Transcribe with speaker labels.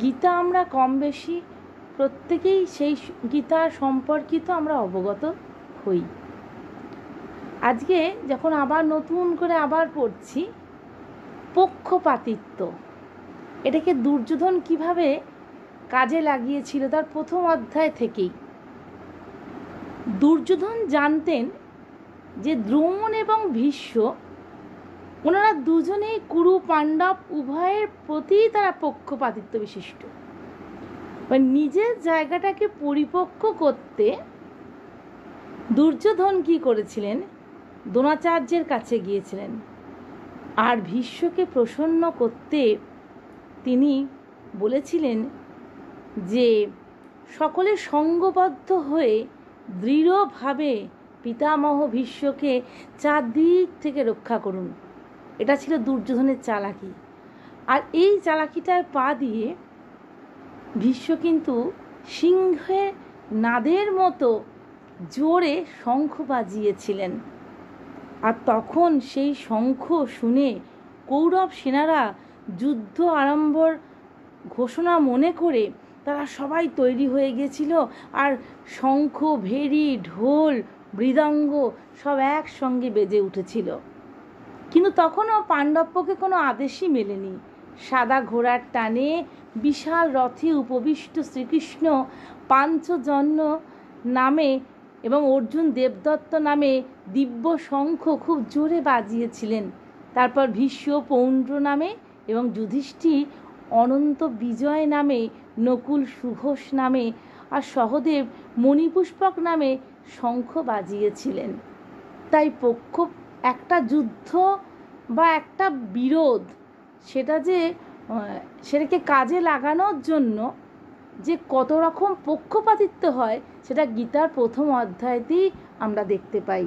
Speaker 1: গীতা আমরা কম বেশি প্রত্যেকেই সেই গীতা সম্পর্কিত আমরা অবগত হই। আজকে যখন আবার নতুন করে আবার পড়ছি পক্ষপাতিত্ব, এটাকে দুর্যোধন কিভাবে কাজে লাগিয়েছিল তার প্রথম অধ্যায় থেকেই। দুর্যোধন জানতেন যে দ্রোণ এবং ভীষ্ম ওনারা দুজনেই কুরু পাণ্ডব উভয়ের প্রতি তারা পক্ষপাতিত্ব বিশিষ্ট। নিজের জায়গাটাকে পরিপক্ক করতে দুর্যোধন কি করেছিলেন, দ্রোণাচার্যের কাছে গিয়েছিলেন। আর ভীষ্মকে প্রসন্ন করতে তিনি বলেছিলেন যে সকলে সঙ্গবদ্ধ হয়ে দৃঢ়ভাবে পিতামহ ভীষ্মকে চারদিক থেকে রক্ষা করুন। এটা ছিল দুর্যোধনের চালাকি। আর এই চালাকিটায় পা দিয়ে ভীষ্ম কিন্তু সিংহের নাদের মতো জোরে শঙ্খ বাজিয়েছিলেন। আর তখন সেই শঙ্খ শুনে কৌরব সেনারা যুদ্ধ আরম্ভর ঘোষণা মনে করে তারা সবাই তৈরি হয়ে গেছিল। আর শঙ্খ, ভেরি, ঢোল, মৃদঙ্গ সব একসঙ্গে বেজে উঠেছিল। কিন্তু তখনও পাণ্ডবপক্ষে কোনো আদেশই মেলেনি। সাদা ঘোড়ার টানে বিশাল রথে উপবিষ্ট শ্রীকৃষ্ণ পাঞ্চজন্য নামে এবং অর্জুন দেবদত্ত নামে দিব্য শঙ্খ খুব জোরে বাজিয়েছিলেন। তারপর ভীষ্ম পৌণ্ড্র নামে এবং যুধিষ্ঠির অনন্ত বিজয় নামে, নকুল সুঘোষ নামে আর সহদেব মণিপুষ্পক নামে শঙ্খ বাজিয়েছিলেন। তাই একটা যুদ্ধ বা একটা বিরোধ সেটাকে কাজে লাগানোর জন্য যে কত রকম পক্ষপাতিত্ব হয় সেটা গীতার প্রথম অধ্যায়তেই আমরা দেখতে পাই।